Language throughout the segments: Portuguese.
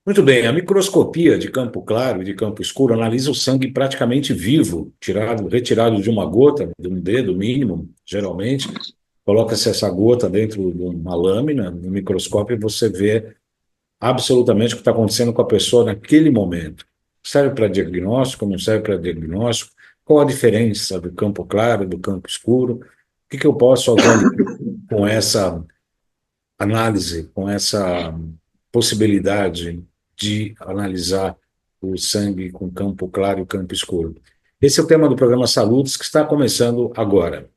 Muito bem, a microscopia de campo claro e de campo escuro analisa o sangue praticamente vivo, retirado de uma gota, de um dedo mínimo, geralmente. Coloca-se essa gota dentro de uma lâmina, no microscópio, e você vê absolutamente o que está acontecendo com a pessoa naquele momento. Serve para diagnóstico, não serve para diagnóstico? Qual a diferença do campo claro e do campo escuro? O que que eu posso avaliar com essa análise, com essa possibilidade de analisar o sangue com campo claro e campo escuro? Esse é o tema do programa Saludes, que está começando agora.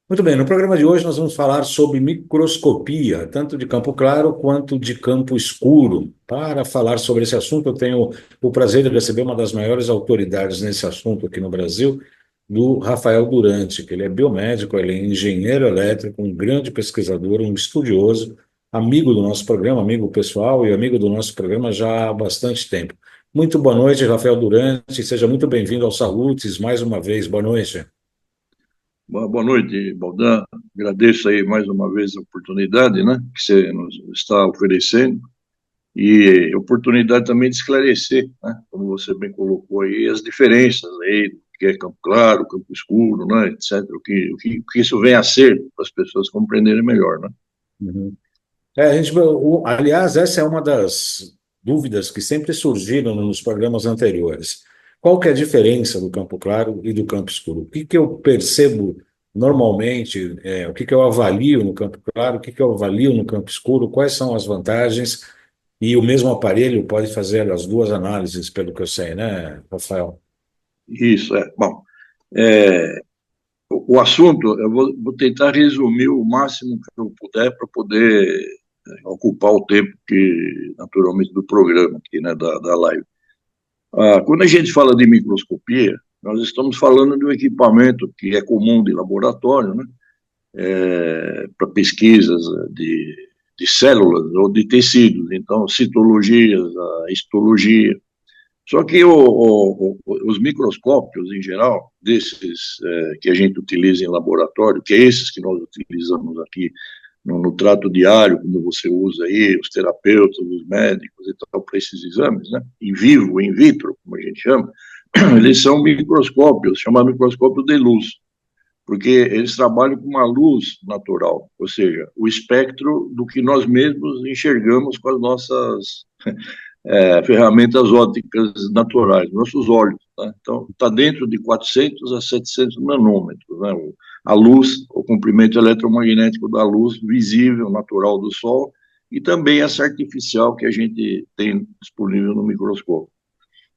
Muito bem, no programa de hoje nós vamos falar sobre microscopia, tanto de campo claro quanto de campo escuro. Para falar sobre esse assunto, eu tenho o prazer de receber uma das maiores autoridades nesse assunto aqui no Brasil, do Rafael Durante, que ele é biomédico, ele é engenheiro elétrico, um grande pesquisador, um estudioso, amigo do nosso programa, amigo pessoal e amigo do nosso programa já há bastante tempo. Muito boa noite, Rafael Durante, seja muito bem-vindo ao Salutes mais uma vez. Boa noite. Boa noite, Baldan. Agradeço aí mais uma vez a oportunidade, né, que você nos está oferecendo e a oportunidade também de esclarecer, né, como você bem colocou aí, as diferenças aí, do que é campo claro, campo escuro, né, etc. O que isso vem a ser para as pessoas compreenderem melhor, né? Uhum. Aliás, essa é uma das dúvidas que sempre surgiram nos programas anteriores. Qual que é a diferença do campo claro e do campo escuro? O que que eu percebo normalmente, o que que eu avalio no campo claro, o que que eu avalio no campo escuro, quais são as vantagens, e o mesmo aparelho pode fazer as duas análises, pelo que eu sei, né, Rafael? Isso, é. Bom, é, o assunto, eu vou tentar resumir o máximo que eu puder para poder ocupar o tempo que, naturalmente, do programa aqui, né, da live. Quando a gente fala de microscopia, nós estamos falando de um equipamento que é comum de laboratório, né, para pesquisas de células ou de tecidos, então, citologias, a histologia. Só que os microscópios, em geral, desses que a gente utiliza em laboratório, que é esses que nós utilizamos aqui no trato diário, como você usa aí, os terapeutas, os médicos e tal, para esses exames, né? Em vivo, in vitro, como a gente chama, eles são microscópios, chamados microscópio de luz, porque eles trabalham com uma luz natural, ou seja, o espectro do que nós mesmos enxergamos com as nossas ferramentas ópticas naturais, nossos olhos. Tá? Então, está dentro de 400 a 700 nanômetros. Né? A luz, o comprimento eletromagnético da luz visível, natural do Sol, e também essa artificial que a gente tem disponível no microscópio.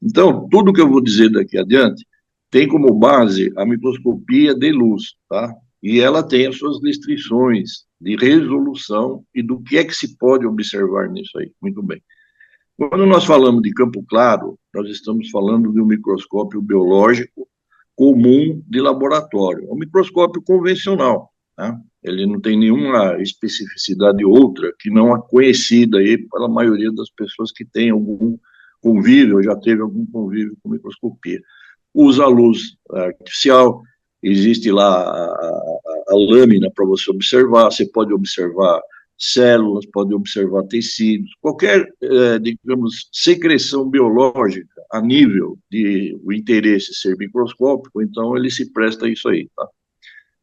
Então, tudo que eu vou dizer daqui adiante tem como base a microscopia de luz, tá? E ela tem as suas restrições de resolução e do que é que se pode observar nisso aí. Muito bem. Quando nós falamos de campo claro, nós estamos falando de um microscópio biológico comum de laboratório, um microscópio convencional, né? Ele não tem nenhuma especificidade outra que não a conhecida aí pela maioria das pessoas que tem algum convívio, ou já teve algum convívio com microscopia. Usa a luz artificial, existe lá a lâmina para você observar, você pode observar células, pode observar tecidos, qualquer, digamos, secreção biológica a nível de o interesse ser microscópico, então ele se presta a isso aí, tá?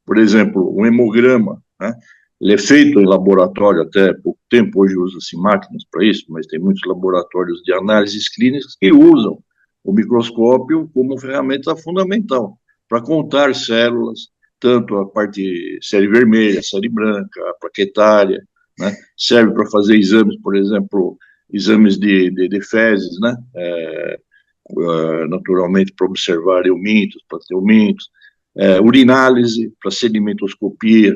Por exemplo, um hemograma, né? Ele é feito em laboratório até pouco tempo, hoje usa-se máquinas para isso, mas tem muitos laboratórios de análises clínicas que usam o microscópio como ferramenta fundamental para contar células, tanto a parte série vermelha, série branca, a plaquetária, né? Serve para fazer exames, por exemplo, exames de fezes, né? Naturalmente para observar eumintos, para ter eumintos, urinálise, para sedimentoscopia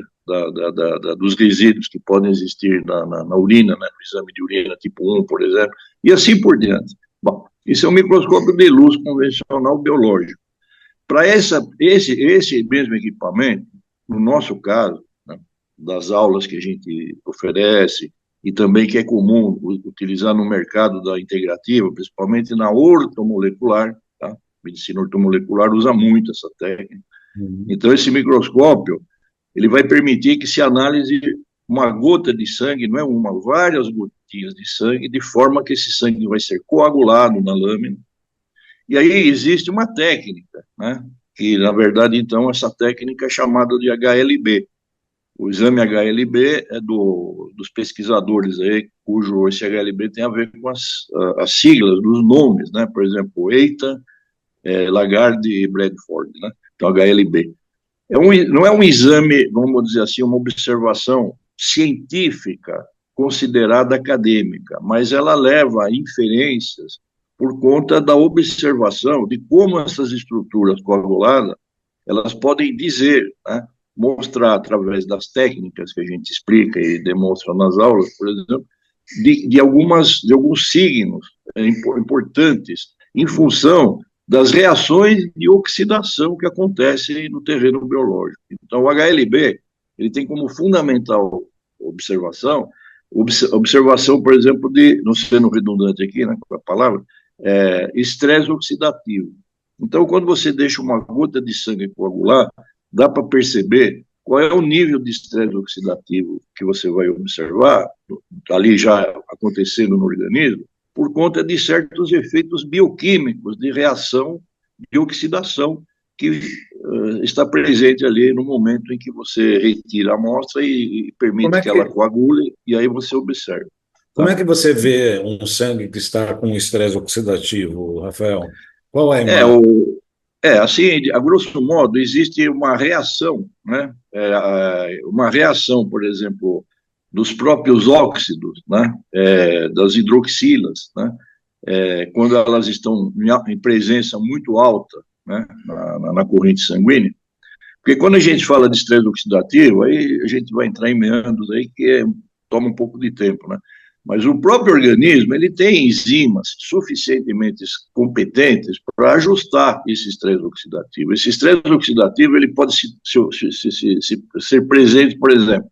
dos resíduos que podem existir na urina, né, no exame de urina tipo 1, por exemplo, e assim por diante. Bom, Isso é um microscópio de luz convencional biológico. Para esse mesmo equipamento, no nosso caso, né, das aulas que a gente oferece, e também que é comum utilizar no mercado da integrativa, principalmente na ortomolecular, tá? Medicina ortomolecular usa muito essa técnica. Então, esse microscópio, ele vai permitir que se analise uma gota de sangue, não é uma, várias gotinhas de sangue, de forma que esse sangue vai ser coagulado na lâmina. E aí existe uma técnica, né? Que, na verdade, então, essa técnica é chamada de HLB. O exame HLB é dos pesquisadores aí, cujo esse HLB tem a ver com as siglas dos nomes, né? Por exemplo, Eita, Lagarde e Bradford, né? Então, HLB. Não é um exame, vamos dizer assim, uma observação científica considerada acadêmica, mas ela leva a inferências por conta da observação de como essas estruturas coaguladas elas podem dizer, né, mostrar através das técnicas que a gente explica e demonstra nas aulas, por exemplo, de alguns signos importantes em função das reações de oxidação que acontecem no terreno biológico. Então, o HLB ele tem como fundamental observação, por exemplo, não sendo redundante aqui, né, com a palavra, estresse oxidativo. Então, quando você deixa uma gota de sangue coagular, dá para perceber qual é o nível de estresse oxidativo que você vai observar, ali já acontecendo no organismo, por conta de certos efeitos bioquímicos de reação de oxidação que está presente ali no momento em que você retira a amostra e permite que ela coagule, e aí você observa. Tá? Como é que você vê um sangue que está com estresse oxidativo, Rafael? Qual é a imagem? Assim, a grosso modo, existe uma reação, né? Uma reação, por exemplo, dos próprios óxidos, né? Das hidroxilas, né? Quando elas estão em presença muito alta, né? na corrente sanguínea. Porque quando a gente fala de estresse oxidativo, aí a gente vai entrar em meandros aí que toma um pouco de tempo, né? Mas o próprio organismo, ele tem enzimas suficientemente competentes para ajustar esse estresse oxidativo. Esse estresse oxidativo, ele pode ser presente, por exemplo,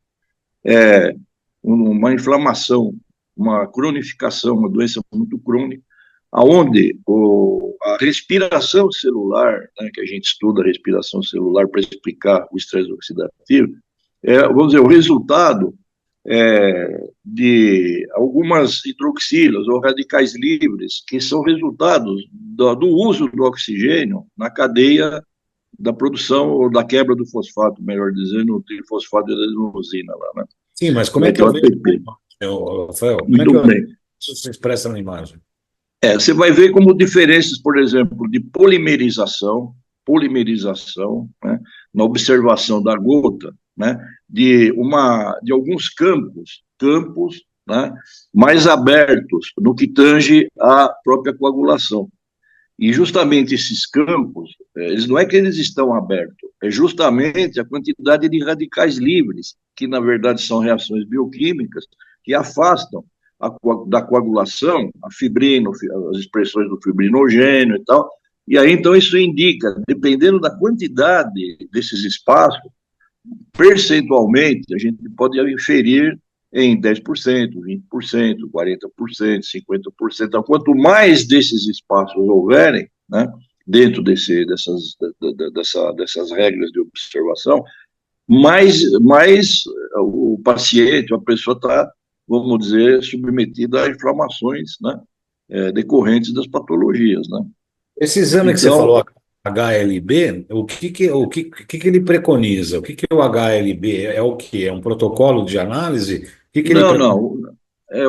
uma inflamação, uma cronificação, uma doença muito crônica, aonde a respiração celular, né, que a gente estuda a respiração celular para explicar o estresse oxidativo, vamos dizer, o resultado de algumas hidroxilas ou radicais livres, que são resultados do uso do oxigênio na cadeia da produção ou da quebra do fosfato, melhor dizendo, do trifosfato de adenosina lá, né? Sim, mas como é que eu vejo, Rafael? Como é que isso se expressa na imagem? Você vai ver como diferenças, por exemplo, de polimerização, né, na observação da gota, né, de alguns campos, né, mais abertos no que tange à própria coagulação. E justamente esses campos, não é que eles estão abertos, é justamente a quantidade de radicais livres, que na verdade são reações bioquímicas, que afastam da coagulação, a fibrina, as expressões do fibrinogênio e tal, e aí então isso indica, dependendo da quantidade desses espaços, percentualmente a gente pode inferir em 10%, 20%, 40%, 50%. Então, quanto mais desses espaços houverem, né, dentro dessas regras de observação, mais o paciente, a pessoa está, vamos dizer, submetida a inflamações, né, decorrentes das patologias, né? Esse exame que você falou, HLB, o que ele preconiza? O que é o HLB? É o que? É um protocolo de análise? Não.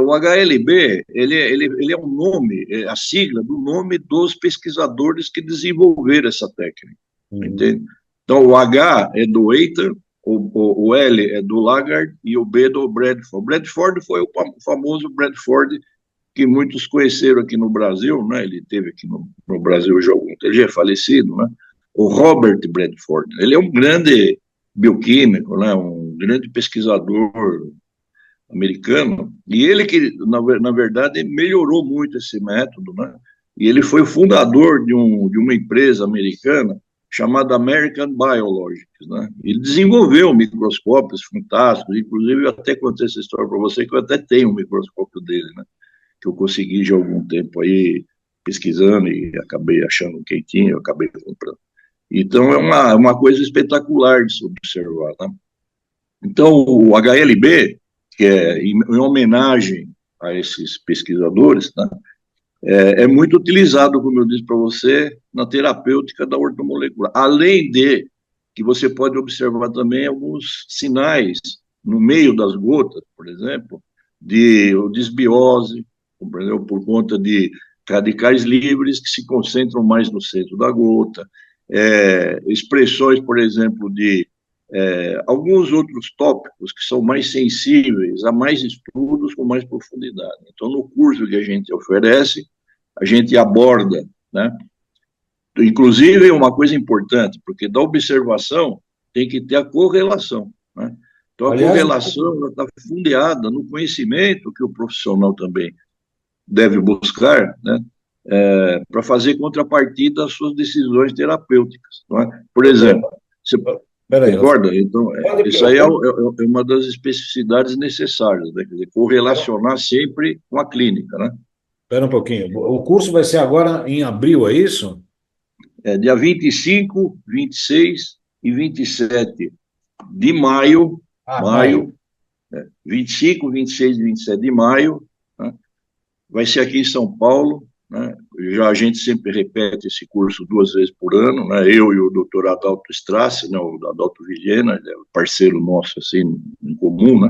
O HLB, ele é um nome, a sigla do nome dos pesquisadores que desenvolveram essa técnica, entende? Então, o H é do Eita, o L é do Lagarde e o B do Bradford. O Bradford foi o famoso Bradford que muitos conheceram aqui no Brasil, né? Ele esteve aqui no Brasil já algum tempo, ele já é falecido, né? O Robert Bradford, ele é um grande bioquímico, né? Um grande pesquisador americano, e ele que, na verdade, melhorou muito esse método, né? E ele foi o fundador de uma empresa americana chamada American Biologics, né? Ele desenvolveu microscópios fantásticos, inclusive eu até contei essa história para você, que eu até tenho um microscópio dele, né? Que eu consegui já há algum tempo aí pesquisando e acabei achando um quentinho, eu acabei comprando. Então é uma coisa espetacular de se observar, né? Então o HLB, que é em homenagem a esses pesquisadores, né? É muito utilizado, como eu disse para você, na terapêutica da ortomolecular. Além de que você pode observar também alguns sinais no meio das gotas, por exemplo, de desbiose, compreendeu? Por conta de radicais livres que se concentram mais no centro da gota, expressões, por exemplo, de alguns outros tópicos que são mais sensíveis a mais estudos com mais profundidade. Então, no curso que a gente oferece, a gente aborda, né? Inclusive, uma coisa importante, porque da observação tem que ter a correlação, né? Então, a Aliás, correlação está fundeada no conhecimento que o profissional também deve buscar, né? Para fazer contrapartida às suas decisões terapêuticas, não é? Por exemplo, você peraí, concorda? Então, isso aí pode, é uma das especificidades necessárias, né? Quer dizer, correlacionar sempre com a clínica, né? espera um pouquinho. O curso vai ser agora em abril, é isso? Dia 25, 26 e 27 de maio, Ah, maio. maio, 25, 26 e 27 de maio, né? Vai ser aqui em São Paulo, né? Já a gente sempre repete esse curso 2 vezes por ano, né? Eu e o doutor Adalto Strassi, né? O Adalto Vilhena, ele é um parceiro nosso, assim, em comum, né?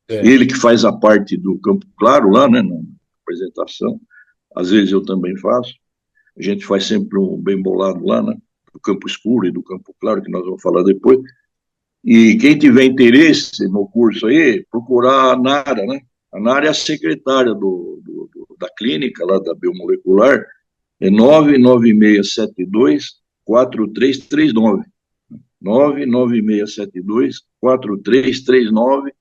É. Ele que faz a parte do Campo Claro lá, né? Na apresentação, às vezes eu também faço. A gente faz sempre um bem bolado lá, né? Do Campo Escuro e do Campo Claro, que nós vamos falar depois. E quem tiver interesse no curso aí, procurar a Nara, né? A Nara é a secretária da clínica, lá da biomolecular, é 99672-4339. 99672-4339.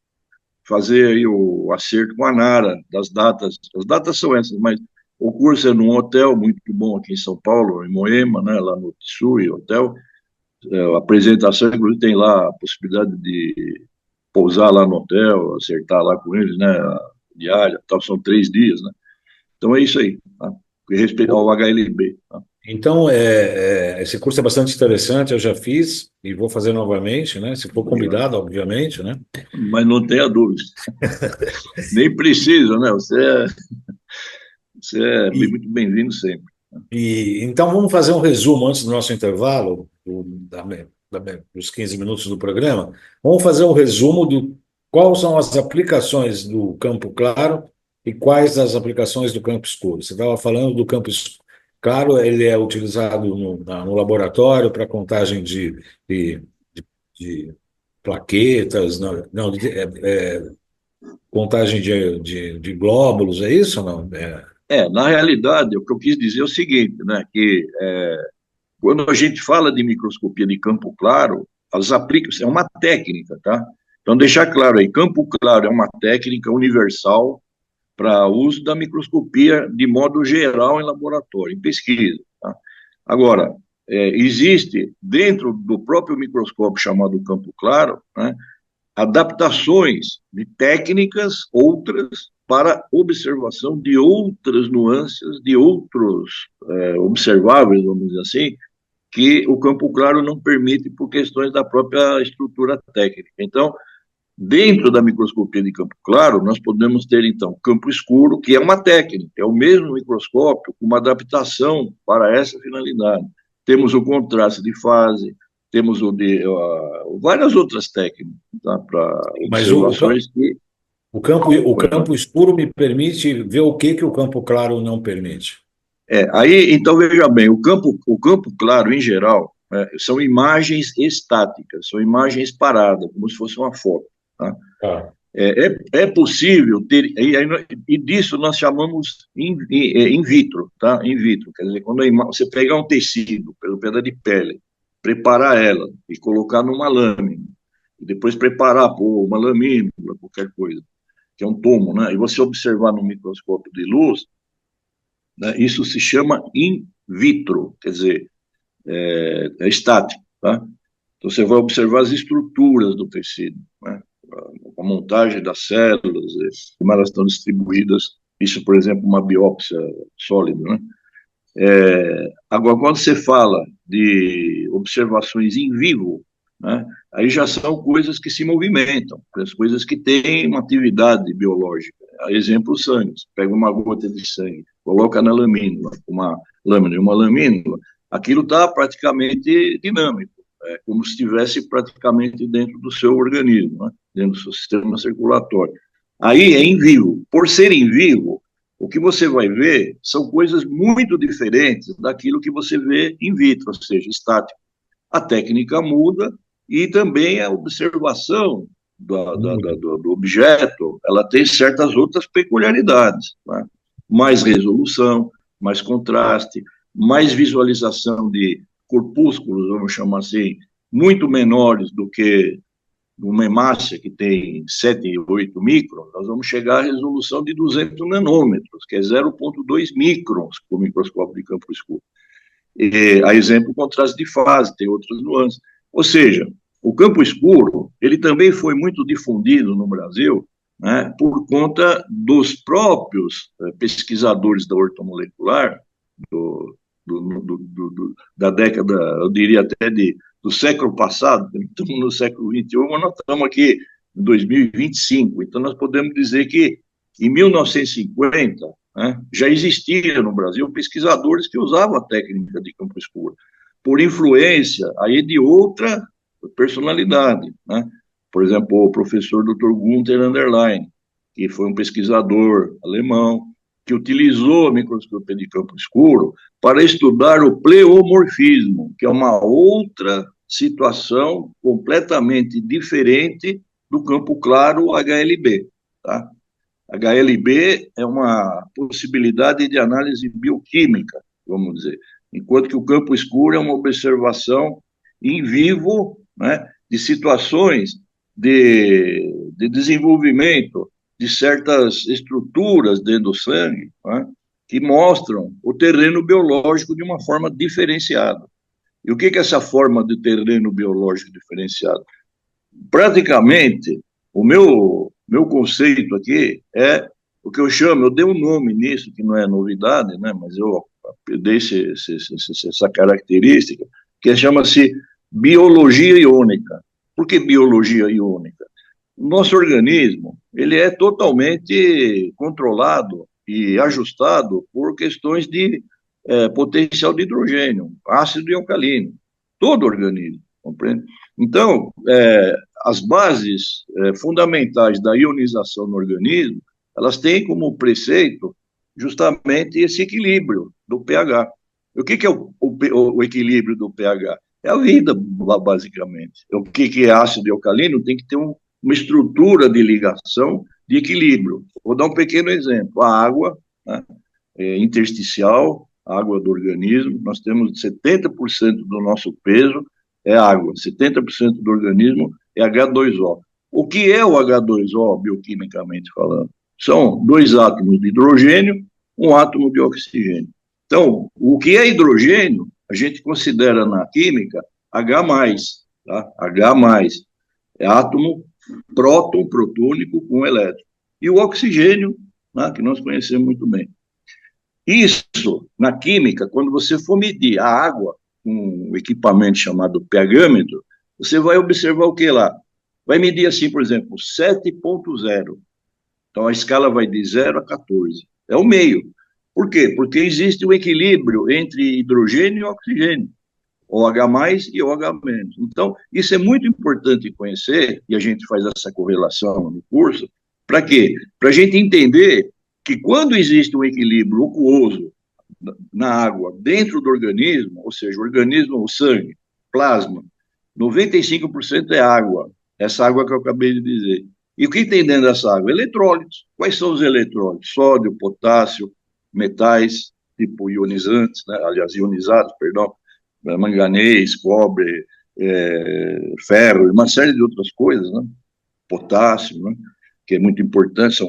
Fazer aí o acerto com a Nara das datas. As datas são essas, mas o curso é num hotel muito bom aqui em São Paulo, em Moema, né? Lá no Tsui Hotel. A apresentação, inclusive, tem lá a possibilidade de pousar lá no hotel, acertar lá com eles, né, a diária, tal, são 3 dias, né? Então é isso aí, tá? Com respeito ao HLB, tá? Então, esse curso é bastante interessante, eu já fiz e vou fazer novamente, né? Se for convidado, obviamente, né? Mas não tenha dúvida, nem precisa, né? Você é E, muito bem-vindo sempre. então vamos fazer um resumo antes do nosso intervalo, dos 15 minutos do programa. Vamos fazer um resumo de quais são as aplicações do campo claro e quais as aplicações do campo escuro. Você estava falando do campo claro, ele é utilizado no laboratório para contagem de, de plaquetas, não, contagem de glóbulos, é isso ou não? Na realidade, o que eu quis dizer é o seguinte, né? Que quando a gente fala de microscopia de campo claro, elas aplicam, é uma técnica, tá? Então, deixar claro aí, campo claro é uma técnica universal para uso da microscopia de modo geral em laboratório, em pesquisa, tá? Agora, existe dentro do próprio microscópio chamado campo claro, né, adaptações de técnicas outras para observação de outras nuances, de outros observáveis, vamos dizer assim, que o campo claro não permite por questões da própria estrutura técnica. Então, dentro da microscopia de campo claro, nós podemos ter, então, campo escuro, que é uma técnica, é o mesmo microscópio, com uma adaptação para essa finalidade. Temos o contraste de fase, temos várias outras técnicas, tá, para Mas observações que... o campo escuro me permite ver o que o campo claro não permite. Aí, então, veja bem, o campo claro, em geral, são imagens estáticas, são imagens paradas, como se fosse uma foto, tá? Ah, É possível ter, e disso nós chamamos in vitro, tá? In vitro, quer dizer, quando você pegar um tecido, pelo pedaço de pele, preparar ela e colocar numa lâmina, e depois preparar por uma lamínula, qualquer coisa, que é um tomo, né? E você observar no microscópio de luz, né? Isso se chama in vitro, quer dizer, é estático, tá? Então, você vai observar as estruturas do tecido, né? A montagem das células, como elas estão distribuídas, isso, por exemplo, uma biópsia sólida, né? Agora, quando você fala de observações em vivo, né, aí já são coisas que se movimentam, as coisas que têm uma atividade biológica. Exemplo, o sangue. Você pega uma gota de sangue, coloca na lamínula, uma lâmina e uma lamínula, aquilo está praticamente dinâmico, como se estivesse praticamente dentro do seu organismo, né, dentro do seu sistema circulatório. Aí é em vivo. Por ser em vivo, o que você vai ver são coisas muito diferentes daquilo que você vê in vitro, ou seja, estático. A técnica muda e também a observação do objeto, ela tem certas outras peculiaridades, né? Mais resolução, mais contraste, mais visualização de corpúsculos, vamos chamar assim, muito menores do que uma hemácia que tem 7, 8 microns, nós vamos chegar à resolução de 200 nanômetros, que é 0,2 microns com o microscópio de campo escuro. A exemplo, contraste de fase, tem outras nuances. Ou seja, o campo escuro, ele também foi muito difundido no Brasil, né, por conta dos próprios pesquisadores da ortomolecular, da década, eu diria até do século passado, estamos no século XXI, mas nós estamos aqui em 2025, então nós podemos dizer que em 1950, né, já existia no Brasil pesquisadores que usavam a técnica de campo escuro, por influência aí de outra personalidade, né? Por exemplo, o professor Dr. Gunther Anderlein, que foi um pesquisador alemão, que utilizou a microscopia de campo escuro para estudar o pleomorfismo, que é uma outra situação completamente diferente do campo claro HLB, tá? HLB é uma possibilidade de análise bioquímica, vamos dizer, enquanto que o campo escuro é uma observação em vivo, né, de situações de desenvolvimento de certas estruturas dentro do sangue, né, que mostram o terreno biológico de uma forma diferenciada. E o que é essa forma de terreno biológico diferenciado? Praticamente, o meu conceito aqui é o que eu chamo, eu dei um nome nisso, que não é novidade, né, mas eu dei essa característica, que chama-se biologia iônica. Por que biologia iônica? O nosso organismo, ele é totalmente controlado e ajustado por questões de potencial de hidrogênio, ácido e alcalino. Todo organismo, compreende? Então, as bases fundamentais da ionização no organismo, elas têm como preceito justamente esse equilíbrio do pH. O que é o equilíbrio do pH? É a vida, basicamente. O que é ácido e alcalino tem que ter uma estrutura de ligação, de equilíbrio. Vou dar um pequeno exemplo. A água, né, intersticial, a água do organismo, nós temos 70% do nosso peso é água, 70% do organismo é H2O. O que é o H2O, bioquimicamente falando? São 2 átomos de hidrogênio, 1 átomo de oxigênio. Então, o que é hidrogênio, a gente considera na química H+, tá? H+, é átomo próton, protônico com elétron. E o oxigênio, né, que nós conhecemos muito bem. Isso, na química, quando você for medir a água com um equipamento chamado pHmetro, você vai observar o que lá? Vai medir assim, por exemplo, 7.0. Então, a escala vai de 0 a 14. É o meio. Por quê? Porque existe um equilíbrio entre hidrogênio e oxigênio, OH+, e OH-. Então, isso é muito importante conhecer, e a gente faz essa correlação no curso, para quê? Para a gente entender que quando existe um equilíbrio aquoso na água dentro do organismo, ou seja, o organismo, o sangue, plasma, 95% é água, essa água que eu acabei de dizer. E o que tem dentro dessa água? Eletrólitos. Quais são os eletrólitos? Sódio, potássio, metais, tipo ionizantes, né? Aliás, ionizados, perdão, manganês, cobre, ferro, uma série de outras coisas, né? Potássio, né? que é muito importante,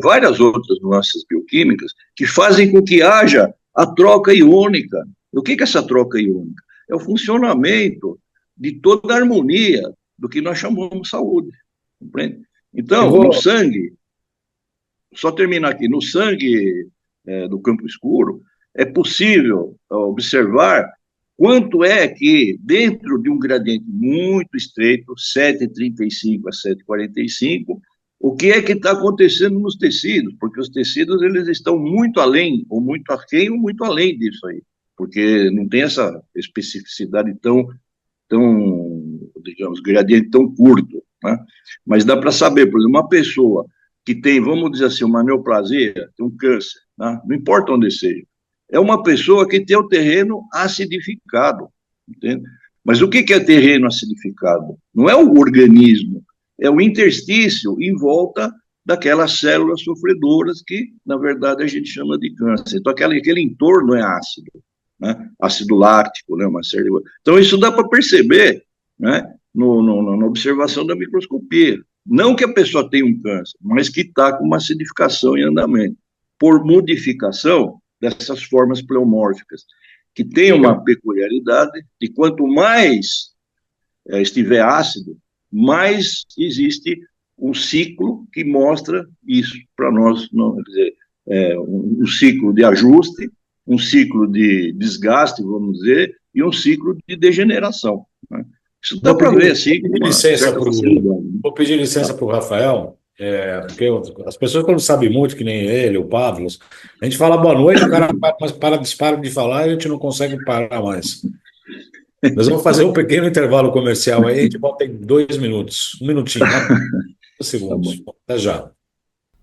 várias outras nuances bioquímicas, que fazem com que haja a troca iônica. O que é essa troca iônica? É o funcionamento de toda a harmonia do que nós chamamos de saúde. Compreende? Então, no sangue, só terminar aqui, no sangue do campo escuro, é possível observar quanto é que, dentro de um gradiente muito estreito, 7,35 a 7,45, o que é que está acontecendo nos tecidos, porque os tecidos eles estão muito além, ou muito aquém, ou muito além disso aí, porque não tem essa especificidade digamos, gradiente tão curto, né? Mas dá para saber, por exemplo, uma pessoa que tem, vamos dizer assim, uma neoplasia, tem um câncer, né? Não importa onde seja, é uma pessoa que tem o terreno acidificado, entende? Mas o que é terreno acidificado? Não é o organismo, é o interstício em volta daquelas células sofredoras que, na verdade, a gente chama de câncer. Então, aquele entorno é ácido, né? Ácido láctico, né? Uma série de... Então, isso dá para perceber, né? Na observação da microscopia. Não que a pessoa tenha um câncer, mas que está com uma acidificação em andamento, por modificação dessas formas pleomórficas, que tem uma peculiaridade de quanto mais estiver ácido, mais existe um ciclo que mostra isso para nós, não, quer dizer, um ciclo de ajuste, um ciclo de desgaste, vamos dizer, e um ciclo de degeneração, né? Isso dá para ver, assim, vou pedir licença para o Rafael, porque as pessoas, quando sabem muito, que nem ele, o Pavlos, a gente fala boa noite, o cara para de falar e a gente não consegue parar mais. Nós vamos fazer um pequeno intervalo comercial aí, a gente volta em 2 minutos. Um minutinho, né? 2 segundos. Tá bom. Até já.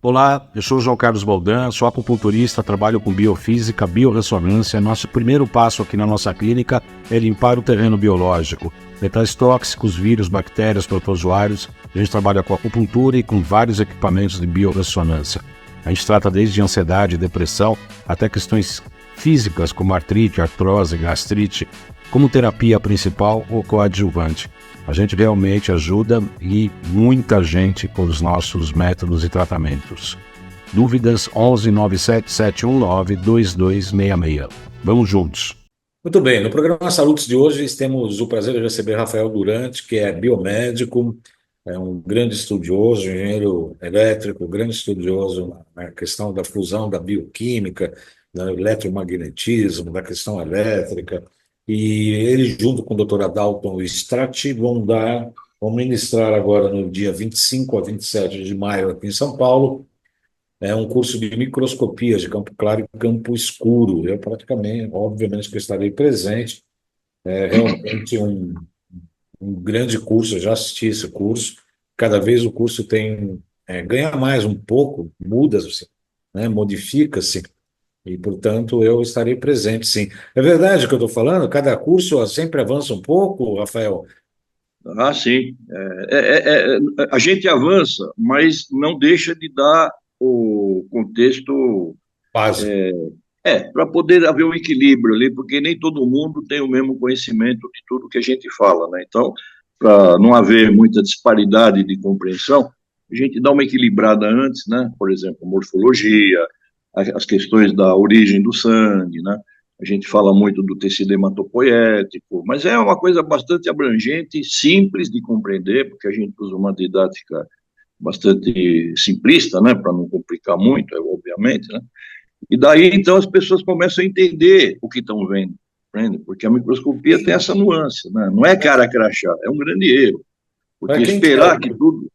Olá, eu sou o João Carlos Boldan, sou acupunturista, trabalho com biofísica, biorressonância. Nosso primeiro passo aqui na nossa clínica é limpar o terreno biológico. Metais tóxicos, vírus, bactérias, protozoários. A gente trabalha com acupuntura e com vários equipamentos de biorressonância. A gente trata desde ansiedade, depressão, até questões físicas como artrite, artrose, gastrite, como terapia principal ou coadjuvante. A gente realmente ajuda e muita gente com os nossos métodos e tratamentos. Dúvidas 11 97 719 2266. Vamos juntos. Muito bem, no programa Salutos de hoje temos o prazer de receber Rafael Durante, que é biomédico, é um grande estudioso, engenheiro elétrico, grande estudioso na questão da fusão da bioquímica, do eletromagnetismo, da questão elétrica. E ele, junto com o Dr. Adalton Strati, vão ministrar agora no dia 25 a 27 de maio aqui em São Paulo, um curso de microscopia de campo claro e campo escuro. Eu praticamente, obviamente que eu estarei presente, é realmente um grande curso, eu já assisti esse curso, cada vez o curso ganha mais um pouco, muda-se, né, modifica-se, e, portanto, eu estarei presente, sim. É verdade o que eu estou falando? Cada curso sempre avança um pouco, Rafael? Ah, sim. A gente avança, mas não deixa de dar o contexto básico. Para poder haver um equilíbrio ali, porque nem todo mundo tem o mesmo conhecimento de tudo que a gente fala, né? Então, para não haver muita disparidade de compreensão, a gente dá uma equilibrada antes, né? Por exemplo, morfologia, as questões da origem do sangue, né? A gente fala muito do tecido hematopoético, mas é uma coisa bastante abrangente, simples de compreender, porque a gente usa uma didática bastante simplista, né? Para não complicar muito, obviamente, né? E daí, então, as pessoas começam a entender o que estão vendo, entende? Porque a microscopia tem essa nuance, né? Não é cara crachá, é um grande erro. Porque esperar que tudo...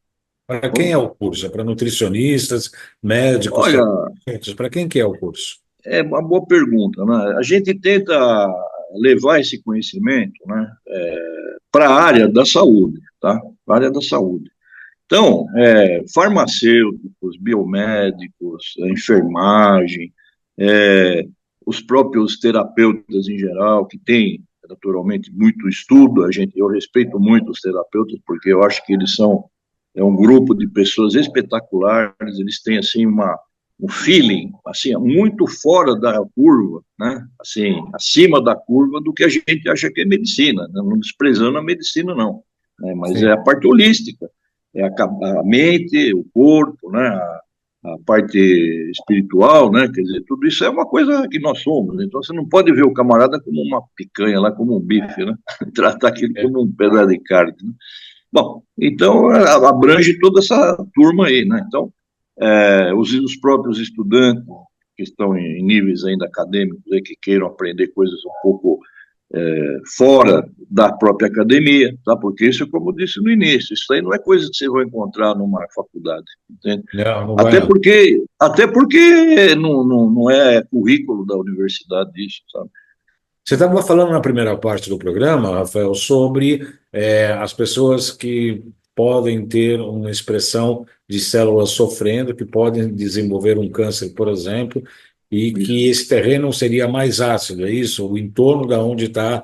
Para quem é o curso? É para nutricionistas, médicos? Olha, para quem que é o curso? é uma boa pergunta, né? A gente tenta levar esse conhecimento, né, para a área da saúde, tá? Para a área da saúde. Então, farmacêuticos, biomédicos, enfermagem, os próprios terapeutas em geral, que têm, naturalmente, muito estudo, eu respeito muito os terapeutas, porque eu acho que eles são um grupo de pessoas espetaculares, eles têm, assim, um feeling, assim, muito fora da curva, né? Assim, acima da curva do que a gente acha que é medicina, né? Não desprezando a medicina, não, né? Mas sim, é a parte holística. a mente, o corpo, né? A parte espiritual, né? Quer dizer, tudo isso é uma coisa que nós somos. Então você não pode ver o camarada como uma picanha lá, como um bife, né? Tratar aquilo como um pedaço de carne, né? Bom, então abrange toda essa turma aí, né? Então, os próprios estudantes que estão em níveis ainda acadêmicos, aí, que queiram aprender coisas um pouco fora da própria academia, tá? Porque isso, como eu disse no início, isso aí não é coisa que você vai encontrar numa faculdade, entende? Não, não vai Até não. porque, até porque não é currículo da universidade isso, sabe? Você estava falando na primeira parte do programa, Rafael, sobre as pessoas que podem ter uma expressão de células sofrendo, que podem desenvolver um câncer, por exemplo, e que esse terreno seria mais ácido, é isso? O entorno da onde está.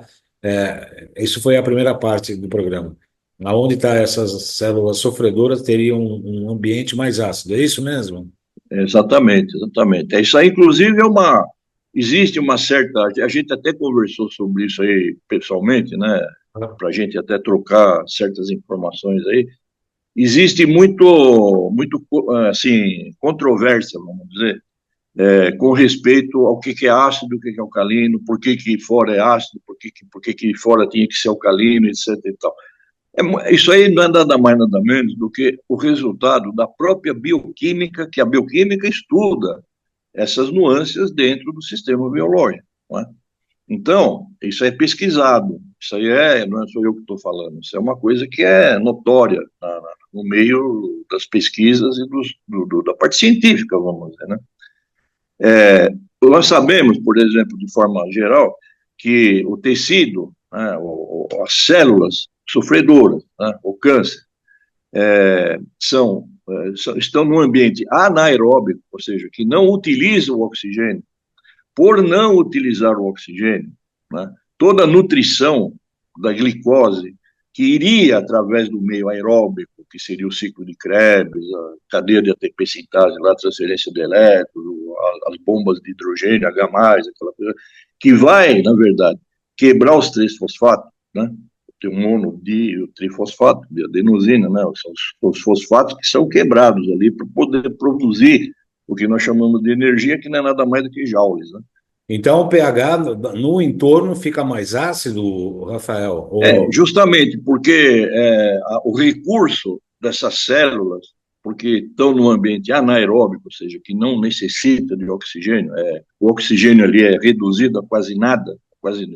Isso foi a primeira parte do programa. Aonde está essas células sofredoras teriam um ambiente mais ácido, é isso mesmo? Exatamente, exatamente. Isso aí, inclusive, existe uma certa, a gente até conversou sobre isso aí pessoalmente, né, para a gente até trocar certas informações aí. Existe muito, assim, controvérsia, vamos dizer, com respeito ao que é ácido, o que é alcalino, por que fora é ácido, por que fora tinha que ser alcalino, etc. E tal. Isso aí não é nada mais, nada menos do que o resultado da própria bioquímica, que a bioquímica estuda essas nuances dentro do sistema biológico. Não é? Então, isso é pesquisado, isso aí não sou eu que estou falando, isso é uma coisa que é notória no meio das pesquisas e da parte científica, vamos dizer, né? Nós sabemos, por exemplo, de forma geral, que o tecido, né, as células sofredoras, né, o câncer, estão num ambiente anaeróbico, ou seja, que não utiliza o oxigênio. Por não utilizar o oxigênio, né, toda a nutrição da glicose que iria através do meio aeróbico, que seria o ciclo de Krebs, a cadeia de ATP sintase, a transferência de elétrons, as bombas de hidrogênio, H+, aquela coisa, que vai, na verdade, quebrar os três fosfatos, né? Tem o mono, o trifosfato, a adenosina, né? São os fosfatos que são quebrados ali para poder produzir o que nós chamamos de energia, que não é nada mais do que joules, né? Então, o pH no entorno fica mais ácido, Rafael? Justamente porque o recurso dessas células, porque estão no ambiente anaeróbico, ou seja, que não necessita de oxigênio, o oxigênio ali é reduzido a quase nada, quase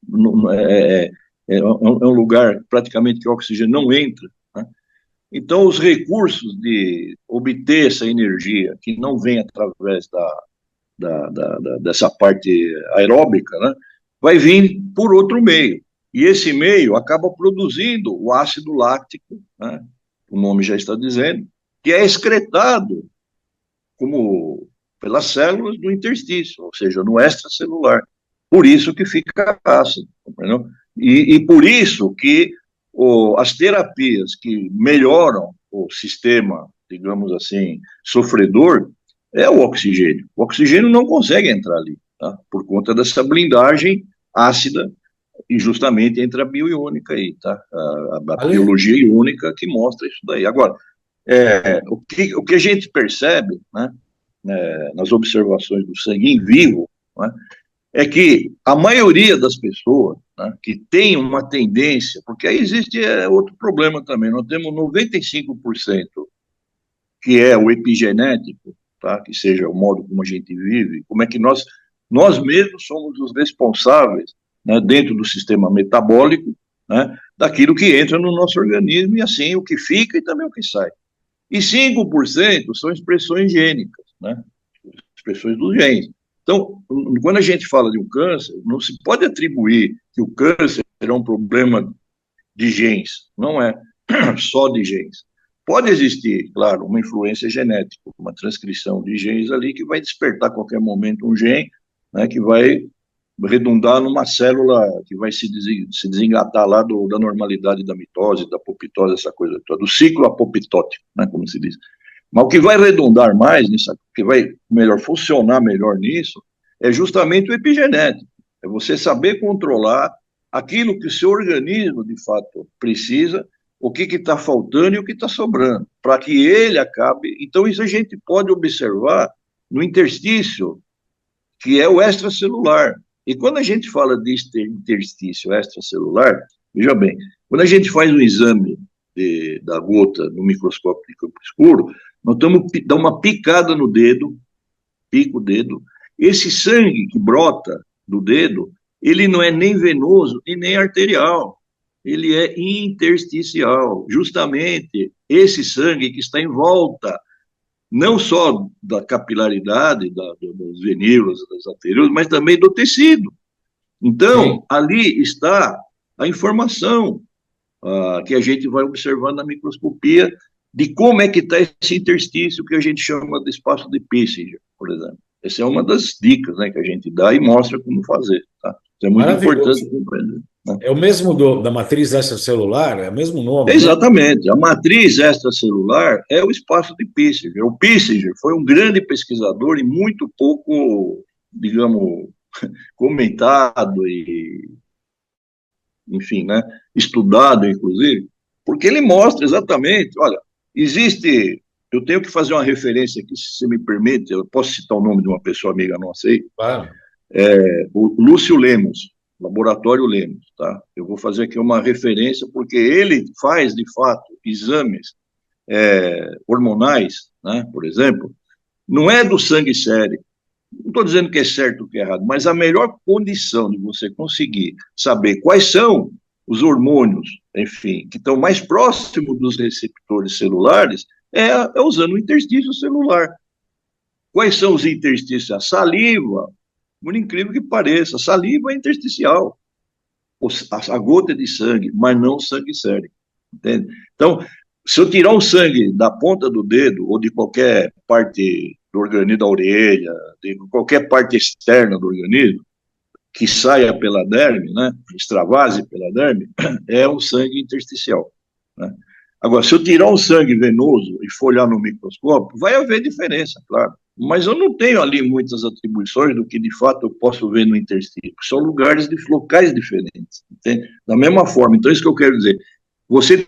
um lugar praticamente que o oxigênio não entra, né? Então, os recursos de obter essa energia, que não vem através dessa parte aeróbica, né, vai vir por outro meio. E esse meio acaba produzindo o ácido láctico, né, o nome já está dizendo, que é excretado como pelas células do interstício, ou seja, no extracelular. Por isso que fica ácido, entendeu? E por isso que as terapias que melhoram o sistema, digamos assim, sofredor, é o oxigênio. O oxigênio não consegue entrar ali, tá? Por conta dessa blindagem ácida, e justamente entra a bioiônica aí, tá? A Ale- biologia iônica que mostra isso daí. Agora, o que a gente percebe, né, nas observações do sangue em vivo, né, é que a maioria das pessoas, né, que tem uma tendência, porque aí existe outro problema também, nós temos 95% que é o epigenético, tá, que seja o modo como a gente vive, como é que nós mesmos somos os responsáveis, né, dentro do sistema metabólico, né, daquilo que entra no nosso organismo e assim o que fica e também o que sai. E 5% são expressões gênicas, né? Expressões dos genes. Então, quando a gente fala de um câncer, não se pode atribuir que o câncer é um problema de genes, não é só de genes. Pode existir, claro, uma influência genética, uma transcrição de genes ali que vai despertar a qualquer momento um gene, né, que vai redundar numa célula que vai se desengatar lá da normalidade da mitose, da apoptose, essa coisa toda, do ciclo apoptótico, né, como se diz. Mas o que vai redundar mais nisso, o que vai funcionar melhor nisso, é justamente o epigenético. É você saber controlar aquilo que o seu organismo, de fato, precisa o que está faltando e o que está sobrando, para que ele acabe. Então, isso a gente pode observar no interstício, que é o extracelular. E quando a gente fala de interstício extracelular, veja bem, quando a gente faz um exame da gota no microscópio de campo escuro, nós estamos dando uma picada no dedo, pica o dedo, esse sangue que brota do dedo, ele não é nem venoso e nem arterial, ele é intersticial, justamente esse sangue que está em volta, não só da capilaridade, das venículas, das arteriolas, mas também do tecido. Então, sim, ali está a informação que a gente vai observar na microscopia de como é que está esse interstício que a gente chama de espaço de Pissinger, por exemplo. Essa é uma das dicas, né, que a gente dá e mostra como fazer. Tá? Isso é muito importante compreender. Né? É o mesmo da matriz extracelular? É o mesmo nome? Exatamente. Né? A matriz extracelular é o espaço de Pissinger. O Pissinger foi um grande pesquisador e muito pouco, digamos, comentado e, enfim, né, estudado, inclusive, porque ele mostra exatamente, olha, existe, eu tenho que fazer uma referência aqui, se você me permite, eu posso citar o nome de uma pessoa amiga nossa aí? Claro. O Lúcio Lemos, Laboratório Lemos, tá? Eu vou fazer aqui uma referência, porque ele faz, de fato, exames hormonais, né, por exemplo, não é do sangue sérico, não estou dizendo que é certo ou que é errado, mas a melhor condição de você conseguir saber quais são os hormônios, enfim, que estão mais próximos dos receptores celulares é usando o interstício celular. Quais são os interstícios? A saliva, por incrível que pareça, a saliva é intersticial. A gota de sangue, mas não sangue sérico. Entende? Então, se eu tirar o sangue da ponta do dedo ou de qualquer parte do organismo, da orelha, de qualquer parte externa do organismo, que saia pela derme, né, extravase pela derme, é um sangue intersticial. Né? Agora, se eu tirar um sangue venoso e for olhar no microscópio, vai haver diferença, claro. Mas eu não tenho ali muitas atribuições do que, de fato, eu posso ver no interstício. São locais diferentes. Entende? Da mesma forma, então, isso que eu quero dizer. Você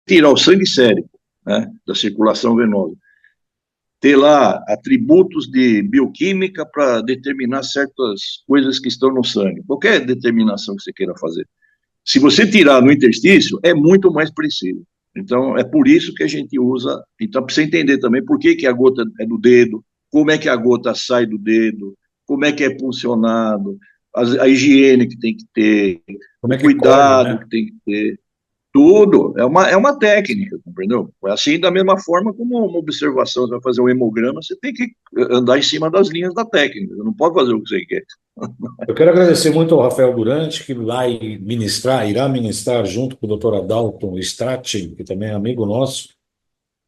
tirar o sangue sérico, né, da circulação venosa, ter lá atributos de bioquímica para determinar certas coisas que estão no sangue, qualquer determinação que você queira fazer. Se você tirar no interstício, é muito mais preciso. Então, é por isso que a gente usa. Então, para você entender também por que a gota é do dedo, como é que a gota sai do dedo, como é que é funcionado, a higiene que tem que ter, o cuidado corre, né? Que tem que ter. Tudo, é uma técnica, compreendeu? Assim, da mesma forma como uma observação, você vai fazer um hemograma, você tem que andar em cima das linhas da técnica, você não pode fazer o que você quer. Eu quero agradecer muito ao Rafael Durante, que irá ministrar junto com o Dr. Adalton Strati, que também é amigo nosso,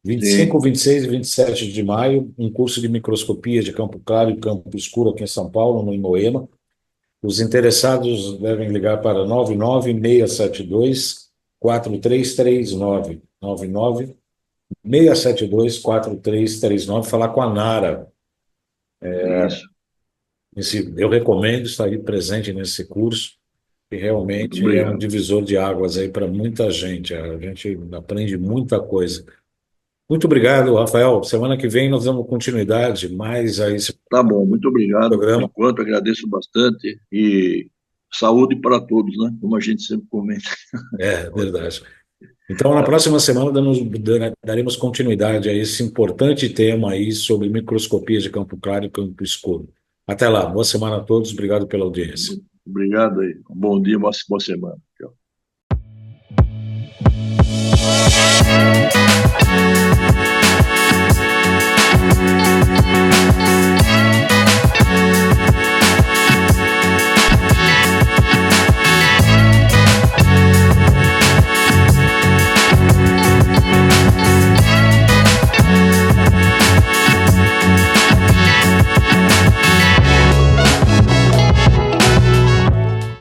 25, sim, 26 e 27 de maio, um curso de microscopia de campo claro e campo escuro aqui em São Paulo, no Moema. Os interessados devem ligar para 99672-4339, 99672-4339, falar com a Nara. Eu recomendo estar aí presente nesse curso, que realmente é um divisor de águas aí para muita gente. A gente aprende muita coisa. Muito obrigado, Rafael. Semana que vem nós damos continuidade mais a esse Tá bom, muito obrigado. Programa. Por enquanto, agradeço bastante e saúde para todos, né? Como a gente sempre comenta. É, verdade. Então, na próxima semana daremos continuidade a esse importante tema aí sobre microscopia de campo claro e campo escuro. Até lá, boa semana a todos, obrigado pela audiência. Obrigado aí, um bom dia, boa semana. Tchau.